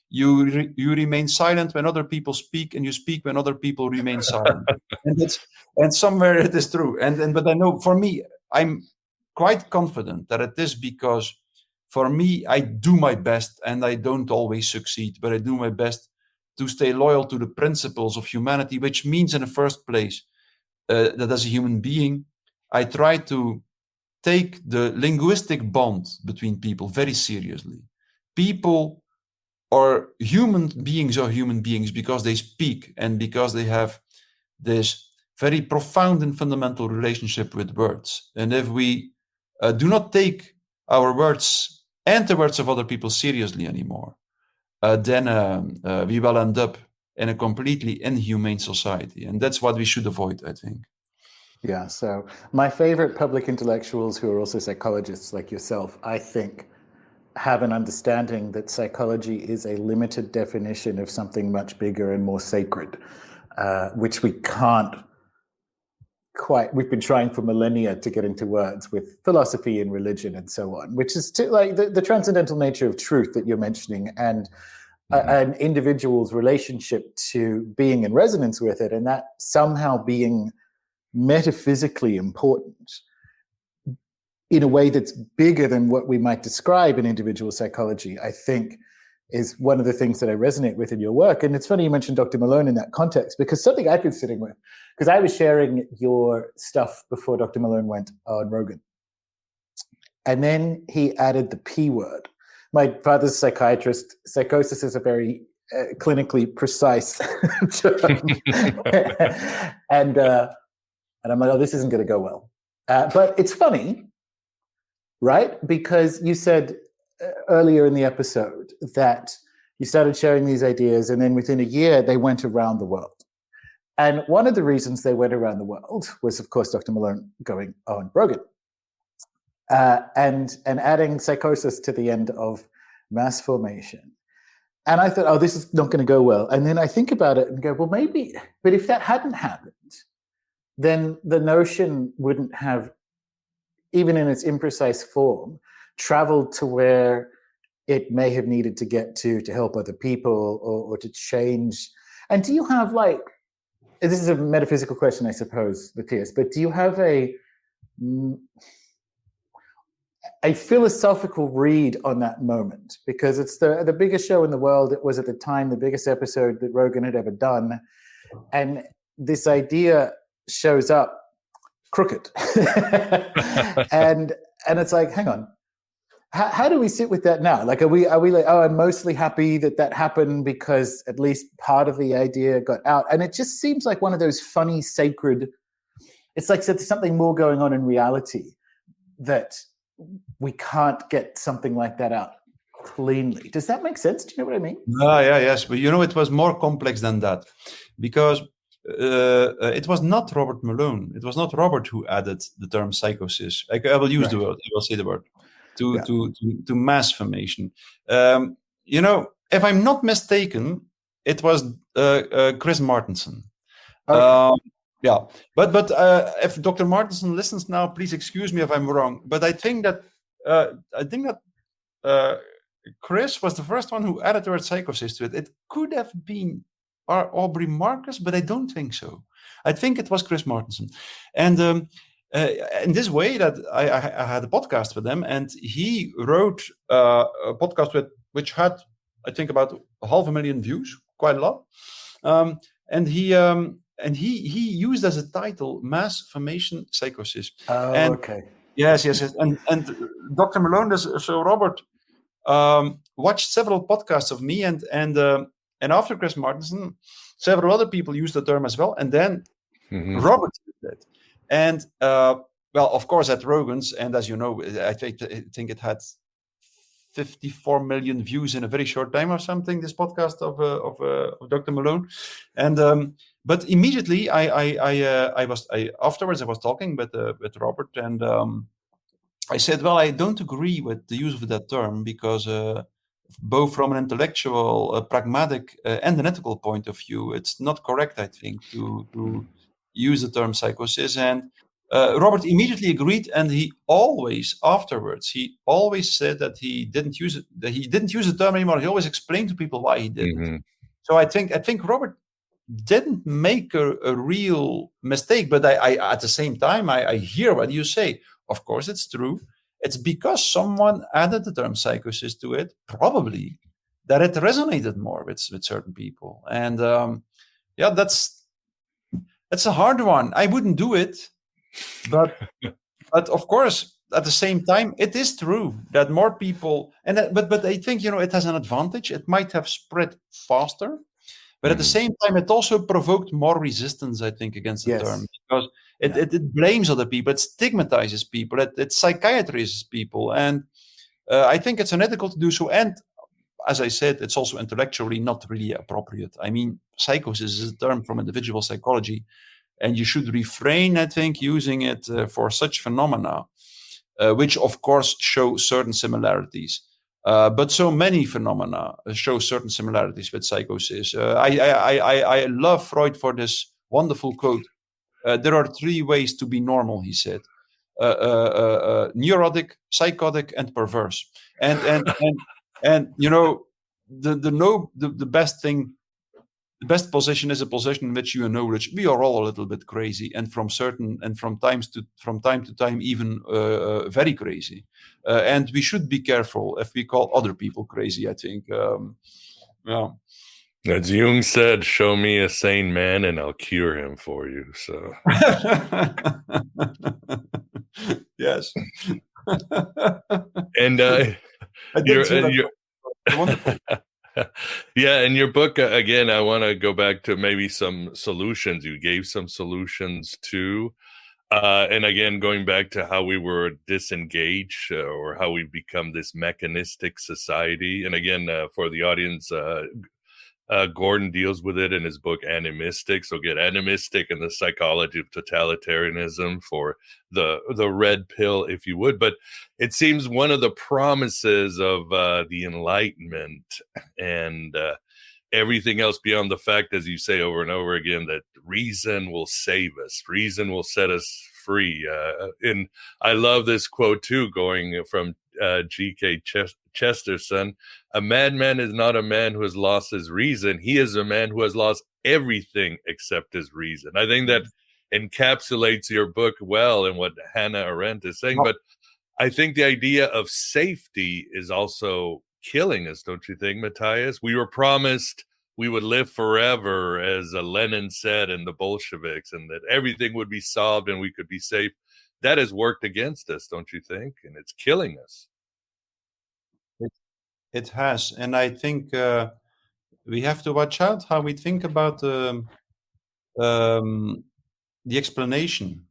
you remain silent when other people speak, and you speak when other people remain silent. And somewhere it is true. But I know, for me, I'm quite confident that it is because, for me, I do my best, and I don't always succeed, but I do my best to stay loyal to the principles of humanity, which means, in the first place, that as a human being, I try to take the linguistic bond between people very seriously. People are human beings because they speak and because they have this very profound and fundamental relationship with words. And if we do not take our words and the words of other people seriously anymore, then we will end up in a completely inhumane society. And that's what we should avoid, I think. Yeah, so my favorite public intellectuals who are also psychologists like yourself, I think, have an understanding that psychology is a limited definition of something much bigger and more sacred, which we can't quite, we've been trying for millennia to get into words with philosophy and religion and so on, which is like the transcendental nature of truth that you're mentioning, and an individual's relationship to being in resonance with it, and that somehow being metaphysically important in a way that's bigger than what we might describe in individual psychology, I think is one of the things that I resonate with in your work. And it's funny you mentioned Dr. Malone in that context, because something I've been sitting with, because I was sharing your stuff before Dr. Malone went on Rogan. And then he added the P word. My father's a psychiatrist. Psychosis is a very clinically precise term. And I'm like, oh, this isn't going to go well. But it's funny, right? Because you said earlier in the episode that you started sharing these ideas, and then within a year, they went around the world. And one of the reasons they went around the world was, of course, Dr. Malone going on Rogan and adding psychosis to the end of mass formation. And I thought, oh, this is not going to go well. And then I think about it and go, well, maybe, but if that hadn't happened, then the notion wouldn't have, even in its imprecise form, traveled to where it may have needed to get to help other people or to change. And do you have this is a metaphysical question, I suppose, Mattias, but do you have a philosophical read on that moment? Because it's the biggest show in the world. It was at the time the biggest episode that Rogan had ever done. And this idea shows up crooked. and it's like, hang on. How do we sit with that now? Like, are we like, oh, I'm mostly happy that happened because at least part of the idea got out? And it just seems like one of those funny, sacred, it's like there's something more going on in reality that we can't get something like that out cleanly. Does that make sense? Do you know what I mean? Yes. But it was more complex than that, because it was not Robert Malone. It was not Robert who added the term psychosis. I will use the word. I will say the word. To mass formation. If I'm not mistaken, it was Chris Martenson. Okay. But if Dr. Martenson listens now, please excuse me if I'm wrong. But I think that Chris was the first one who added the word psychosis to it. It could have been Aubrey Marcus, but I don't think so. I think it was Chris Martenson, and. In this way, that I had a podcast with him, and he wrote a podcast which had, I think, about 500,000 views, quite a lot. And he used as a title "Mass Formation Psychosis." Oh, and, okay. Yes. And Dr. Malone, so Robert watched several podcasts of me, and after Chris Martenson, several other people used the term as well, and then Robert did it. And of course, at Rogan's, and as you know, I think it had 54 million views in a very short time or something. This podcast of Dr. Malone, and but immediately afterwards I was talking with Robert, and I said, well, I don't agree with the use of that term, because both from an intellectual, pragmatic, and an ethical point of view, it's not correct, I think, to use the term psychosis. And Robert immediately agreed, and he always said that he didn't use it, that he didn't use the term anymore. He always explained to people why he didn't. So I think Robert didn't make a real mistake, but I at the same time I hear what you say. Of course, it's true. It's because someone added the term psychosis to it, probably, that it resonated more with certain people. And that's a hard one. I wouldn't do it, but of course, at the same time, it is true that more people, but I think it has an advantage. It might have spread faster, but at the same time, it also provoked more resistance, I think, against the term, because it blames other people, it stigmatizes people, it psychiatrizes people, and I think it's unethical to do so. And as I said, it's also intellectually not really appropriate. I mean, psychosis is a term from individual psychology, and you should refrain, I think, using it for such phenomena, which of course show certain similarities. But so many phenomena show certain similarities with psychosis. I love Freud for this wonderful quote. There are 3 ways to be normal, he said: neurotic, psychotic, and perverse. And the best thing. The best position is a position in which you acknowledge we are all a little bit crazy, and from time to time even very crazy, and we should be careful if we call other people crazy, I think. As Jung said, show me a sane man and I'll cure him for you. So yes. And you're wonderful. Yeah, in your book, again, I want to go back to maybe some solutions. You gave some solutions too. And again, going back to how we were disengaged or how we become this mechanistic society. And again, for the audience, Gordon deals with it in his book Animistic. So get Animistic and the Psychology of Totalitarianism for the red pill, if you would. But it seems one of the promises of the Enlightenment and everything else beyond the fact, as you say over and over again, that reason will save us, reason will set us free. And I love this quote too, going from G.K. Chesterton: a madman is not a man who has lost his reason. He is a man who has lost everything except his reason. I think that encapsulates your book well in what Hannah Arendt is saying. But I think the idea of safety is also killing us, don't you think, Mattias? We were promised we would live forever, as Lenin said, and the Bolsheviks, and that everything would be solved and we could be safe. That has worked against us, don't you think? And it's killing us. It has, and I think we have to watch out how we think about the explanation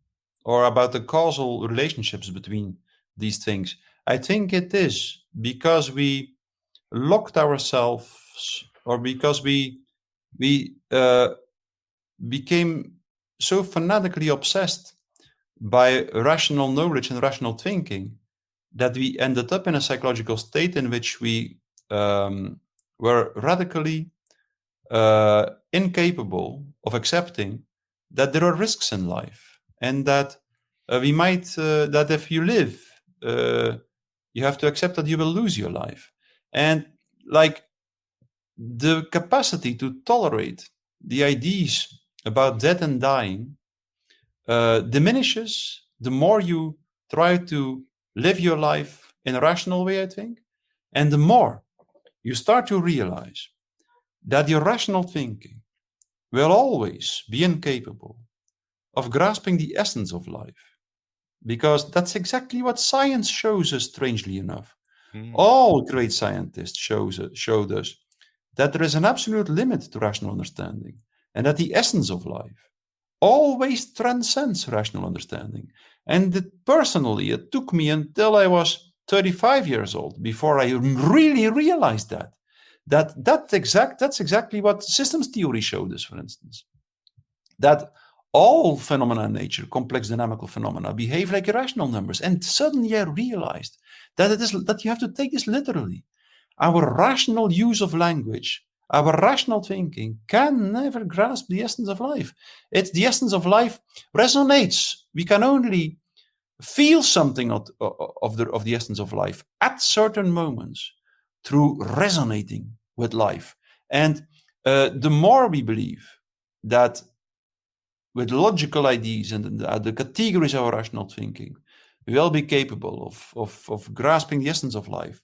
or about the causal relationships between these things. I think it is because we locked ourselves, or because we became so fanatically obsessed by rational knowledge and rational thinking that we ended up in a psychological state in which we were radically incapable of accepting that there are risks in life, and that we might, that if you live, you have to accept that you will lose your life. And like the capacity to tolerate the ideas about death and dying diminishes the more you try to live your life in a rational way, I think, and the more you start to realize that your rational thinking will always be incapable of grasping the essence of life, because that's exactly what science shows us, strangely enough. All great scientists showed us that there is an absolute limit to rational understanding, and that the essence of life always transcends rational understanding. And personally, it took me until I was 35 years old before I really realized that's exactly what systems theory showed us, for instance. That all phenomena in nature, complex dynamical phenomena, behave like irrational numbers. And suddenly I realized that you have to take this literally. Our rational use of language, our rational thinking can never grasp the essence of life. It's the essence of life resonates. We can only feel something of the essence of life at certain moments through resonating with life. And the more we believe that with logical ideas and the categories of our rational thinking, we will be capable of grasping the essence of life,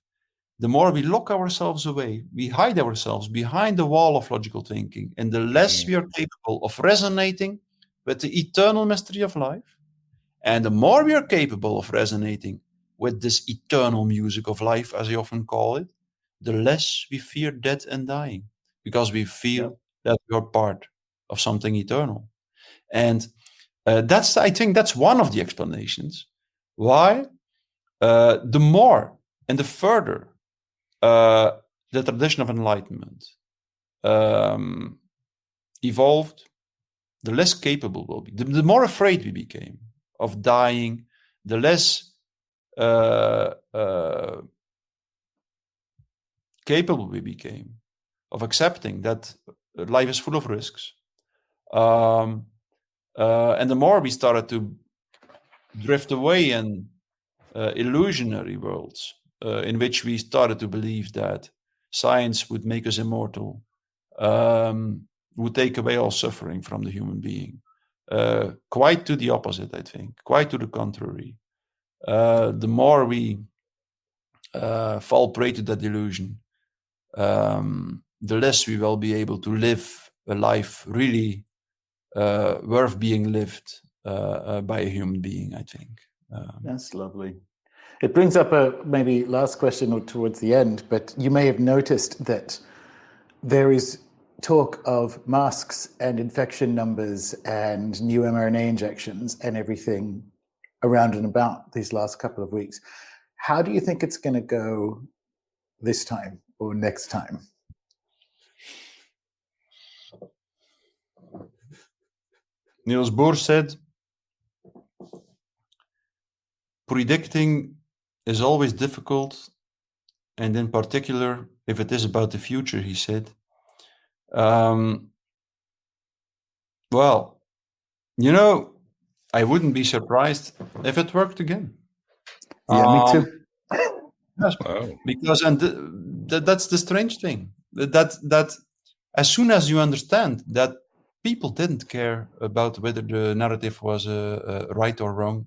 the more we lock ourselves away, we hide ourselves behind the wall of logical thinking, and the less we are capable of resonating with the eternal mystery of life, and the more we are capable of resonating with this eternal music of life, as I often call it, the less we fear death and dying, because we feel that we are part of something eternal. And I think that's one of the explanations why the more and the further the tradition of enlightenment evolved, the less capable we'll be. The more afraid we became of dying, the less capable we became of accepting that life is full of risks. And the more we started to drift away in illusionary worlds, in which we started to believe that science would make us immortal, would take away all suffering from the human being. Quite to the opposite, I think, quite to the contrary. The more we fall prey to that delusion, the less we will be able to live a life really worth being lived by a human being, I think. That's lovely. It brings up a maybe last question or towards the end, but you may have noticed that there is talk of masks and infection numbers and new mRNA injections and everything around and about these last couple of weeks. How do you think it's going to go this time or next time? Niels Bohr said, predicting is always difficult, and in particular, if it is about the future, he said. Well, I wouldn't be surprised if it worked again. Yeah, me too. Yes, Wow. because that's the strange thing, that as soon as you understand that people didn't care about whether the narrative was right or wrong,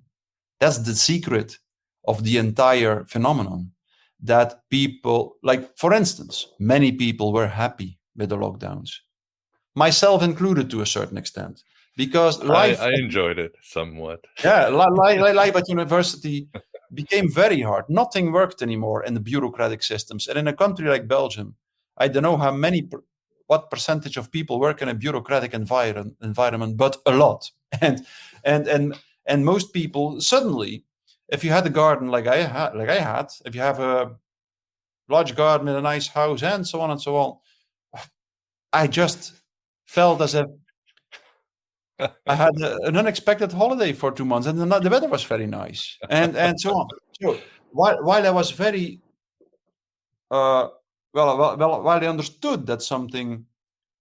that's the secret of the entire phenomenon. That people, like, for instance, many people were happy with the lockdowns, myself included to a certain extent, because life, I enjoyed it somewhat. yeah, life at university became very hard. Nothing worked anymore in the bureaucratic systems. And in a country like Belgium, I don't know what percentage of people work in a bureaucratic environment, but a lot. And most people suddenly, if you had a garden like I had, if you have a large garden in a nice house and so on and so on, I just felt as if I had an unexpected holiday for 2 months, and the weather was very nice, and so on. So while I was very while I understood that something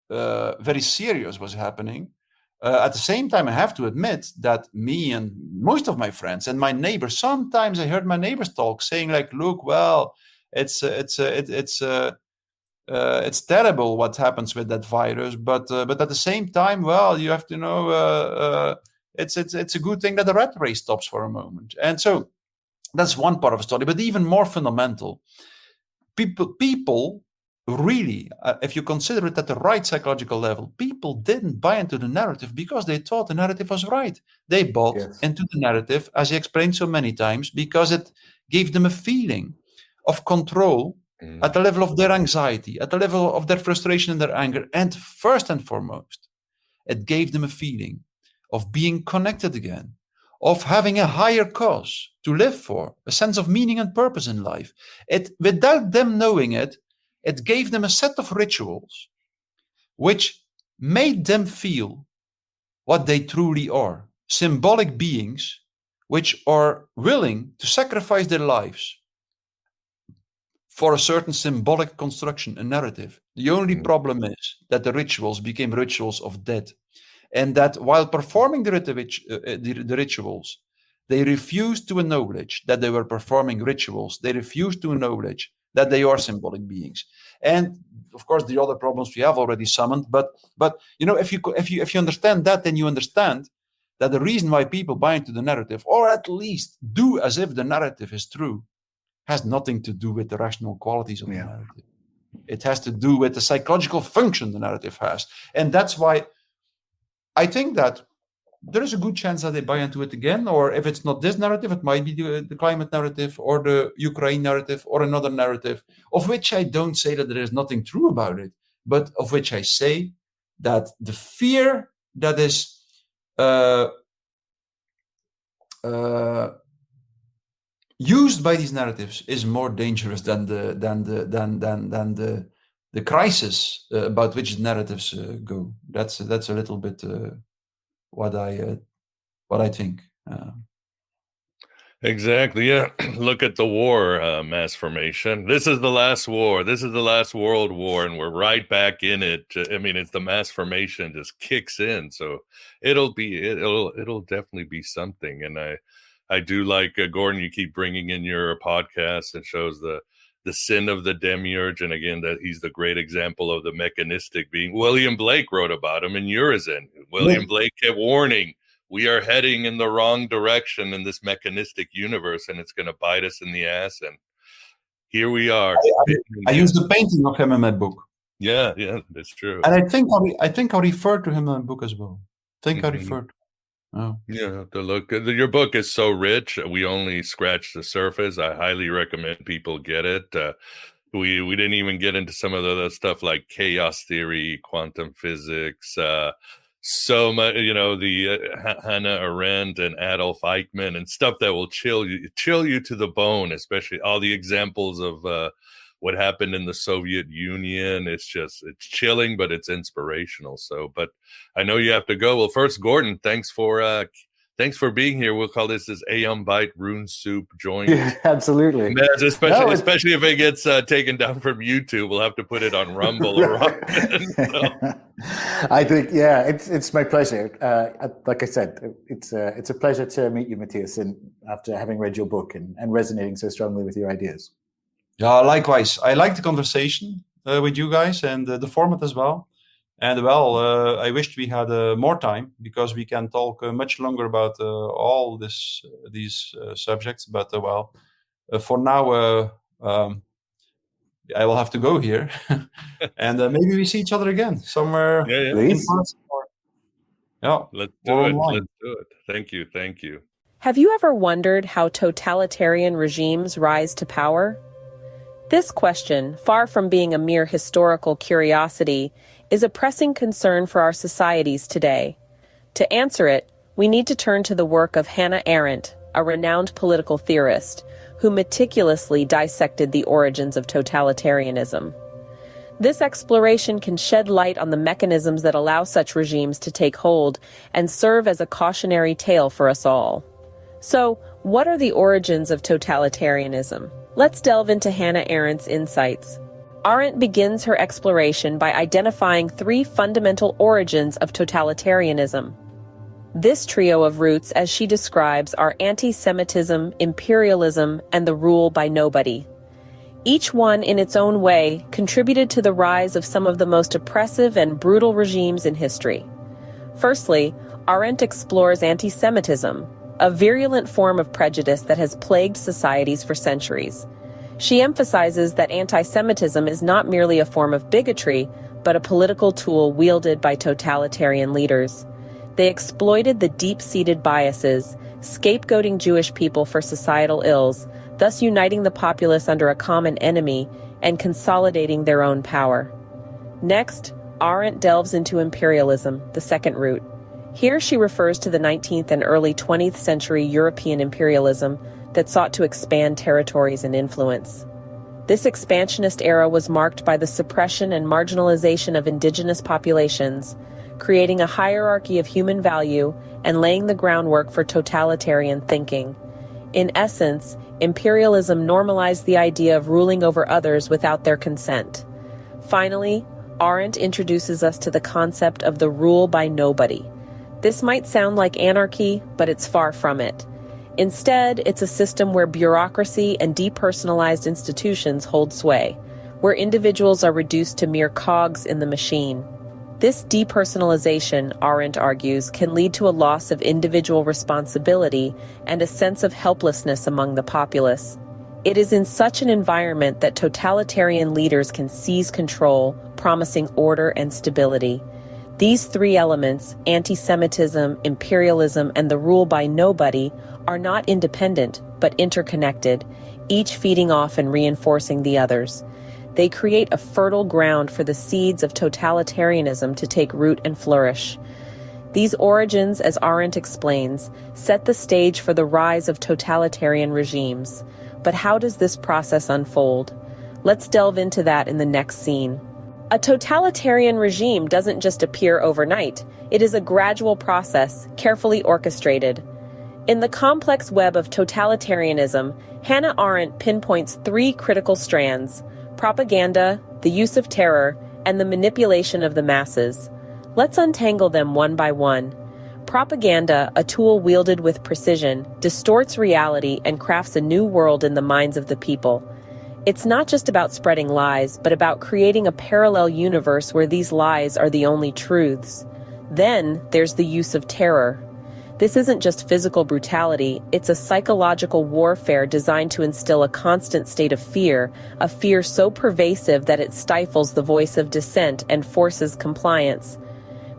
very serious was happening, at the same time, I have to admit that me and most of my friends and my neighbors, sometimes I heard my neighbors talk, saying like, "Look, well, it's terrible what happens with that virus, but at the same time, well, you have to know it's a good thing that the rat race stops for a moment." And so that's one part of the story. But even more fundamental, people really, if you consider it at the right psychological level, people didn't buy into the narrative because they thought the narrative was right. They bought into the narrative, as he explained so many times, because it gave them a feeling of control at the level of their anxiety, at the level of their frustration and their anger. And first and foremost, it gave them a feeling of being connected again, of having a higher cause to live for, a sense of meaning and purpose in life. Without them knowing it, it gave them a set of rituals which made them feel what they truly are, symbolic beings which are willing to sacrifice their lives for a certain symbolic construction, a narrative. The only problem is that the rituals became rituals of death, and that while performing the rituals, they refused to acknowledge that they were performing rituals. They refused to acknowledge that they are symbolic beings. And of course, the other problems we have already summoned. But if you understand that, then you understand that the reason why people buy into the narrative, or at least do as if the narrative is true, has nothing to do with the rational qualities of the narrative. It has to do with the psychological function the narrative has. And that's why I think that there is a good chance that they buy into it again, or if it's not this narrative, it might be the climate narrative or the Ukraine narrative or another narrative, of which I don't say that there is nothing true about it, but of which I say that the fear that is used by these narratives is more dangerous than the crisis about which narratives go. That's a little bit what I think. Exactly. Yeah. Look at the war mass formation. This is the last war. This is the last world war, and we're right back in it. I mean, it's the mass formation just kicks in. So it'll definitely be something. And I do like Gordon. You keep bringing in your podcast and shows the sin of the demiurge, and again that he's the great example of the mechanistic being. William Blake wrote about him in Urizen. William Blake kept warning, we are heading in the wrong direction in this mechanistic universe, and it's going to bite us in the ass. And here we are. I used the painting of him in my book. Yeah, that's true. And I think I referred to him in my book as well. I referred. Oh. Yeah, to look. Your book is so rich. We only scratched the surface. I highly recommend people get it. We didn't even get into some of the other stuff like chaos theory, quantum physics, so much, the Hannah Arendt and Adolf Eichmann and stuff that will chill you to the bone, especially all the examples of what happened in the Soviet Union. It's chilling, but it's inspirational. So, but I know you have to go. Well, first, Gordon, thanks for being here. We'll call this Aeon Bite Rune Soup joint. Yeah, absolutely. Especially if it gets taken down from YouTube, we'll have to put it on Rumble or Rockman. So. I think, yeah, it's my pleasure. Like I said, it's a pleasure to meet you, Mattias, and after having read your book and resonating so strongly with your ideas. Yeah, likewise. I like the conversation with you guys and the format as well. And I wished we had more time, because we can talk much longer about all these subjects. But for now, I will have to go here, and maybe we see each other again somewhere. Yeah. Please. Let's do it. Let's do it. Thank you. Have you ever wondered how totalitarian regimes rise to power? This question, far from being a mere historical curiosity, is a pressing concern for our societies today. To answer it, we need to turn to the work of Hannah Arendt, a renowned political theorist, who meticulously dissected the origins of totalitarianism. This exploration can shed light on the mechanisms that allow such regimes to take hold and serve as a cautionary tale for us all. So, what are the origins of totalitarianism? Let's delve into Hannah Arendt's insights. Arendt begins her exploration by identifying 3 fundamental origins of totalitarianism. This trio of roots, as she describes, are anti-Semitism, imperialism, and the rule by nobody. Each one, in its own way, contributed to the rise of some of the most oppressive and brutal regimes in history. Firstly, Arendt explores anti-Semitism, a virulent form of prejudice that has plagued societies for centuries. She emphasizes that anti-Semitism is not merely a form of bigotry, but a political tool wielded by totalitarian leaders. They exploited the deep-seated biases, scapegoating Jewish people for societal ills, thus uniting the populace under a common enemy and consolidating their own power. Next, Arendt delves into imperialism, the second root. Here she refers to the 19th and early 20th century European imperialism that sought to expand territories and influence. This expansionist era was marked by the suppression and marginalization of indigenous populations, creating a hierarchy of human value and laying the groundwork for totalitarian thinking. In essence, imperialism normalized the idea of ruling over others without their consent. Finally, Arendt introduces us to the concept of the rule by nobody. This might sound like anarchy, but it's far from it. Instead, it's a system where bureaucracy and depersonalized institutions hold sway, where individuals are reduced to mere cogs in the machine. This depersonalization, Arendt argues, can lead to a loss of individual responsibility and a sense of helplessness among the populace. It is in such an environment that totalitarian leaders can seize control, promising order and stability. These 3 elements, anti-Semitism, imperialism, and the rule by nobody, are not independent, but interconnected, each feeding off and reinforcing the others. They create a fertile ground for the seeds of totalitarianism to take root and flourish. These origins, as Arendt explains, set the stage for the rise of totalitarian regimes. But how does this process unfold? Let's delve into that in the next scene. A totalitarian regime doesn't just appear overnight. It is a gradual process, carefully orchestrated. In the complex web of totalitarianism, Hannah Arendt pinpoints 3 critical strands: propaganda, the use of terror, and the manipulation of the masses. Let's untangle them one by one. Propaganda, a tool wielded with precision, distorts reality and crafts a new world in the minds of the people. It's not just about spreading lies, but about creating a parallel universe where these lies are the only truths. Then there's the use of terror. This isn't just physical brutality, it's a psychological warfare designed to instill a constant state of fear, a fear so pervasive that it stifles the voice of dissent and forces compliance.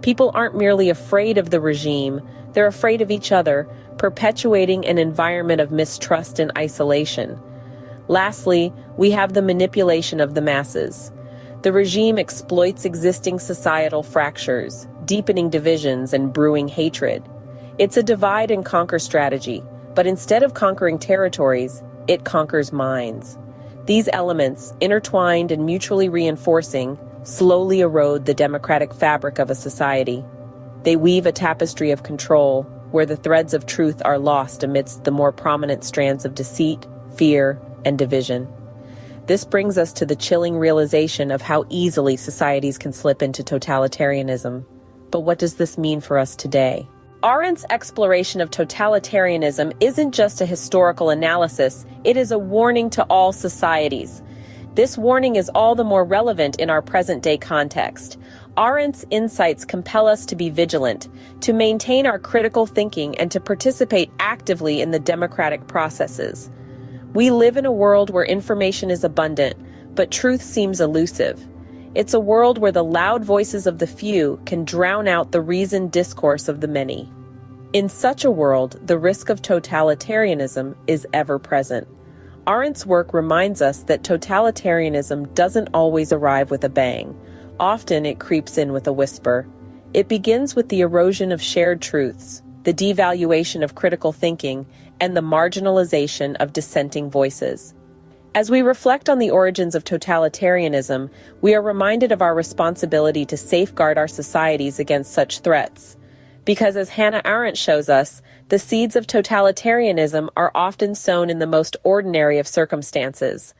People aren't merely afraid of the regime, they're afraid of each other, perpetuating an environment of mistrust and isolation. Lastly, we have the manipulation of the masses. The regime exploits existing societal fractures, deepening divisions and brewing hatred. It's a divide and conquer strategy, but instead of conquering territories, it conquers minds. These elements, intertwined and mutually reinforcing, slowly erode the democratic fabric of a society. They weave a tapestry of control, where the threads of truth are lost amidst the more prominent strands of deceit, fear, and division. This brings us to the chilling realization of how easily societies can slip into totalitarianism. But what does this mean for us today? Arendt's exploration of totalitarianism isn't just a historical analysis, it is a warning to all societies. This warning is all the more relevant in our present-day context. Arendt's insights compel us to be vigilant, to maintain our critical thinking, and to participate actively in the democratic processes. We live in a world where information is abundant, but truth seems elusive. It's a world where the loud voices of the few can drown out the reasoned discourse of the many. In such a world, the risk of totalitarianism is ever present. Arendt's work reminds us that totalitarianism doesn't always arrive with a bang. Often it creeps in with a whisper. It begins with the erosion of shared truths, the devaluation of critical thinking, and the marginalization of dissenting voices. As we reflect on the origins of totalitarianism, we are reminded of our responsibility to safeguard our societies against such threats. Because as Hannah Arendt shows us, the seeds of totalitarianism are often sown in the most ordinary of circumstances.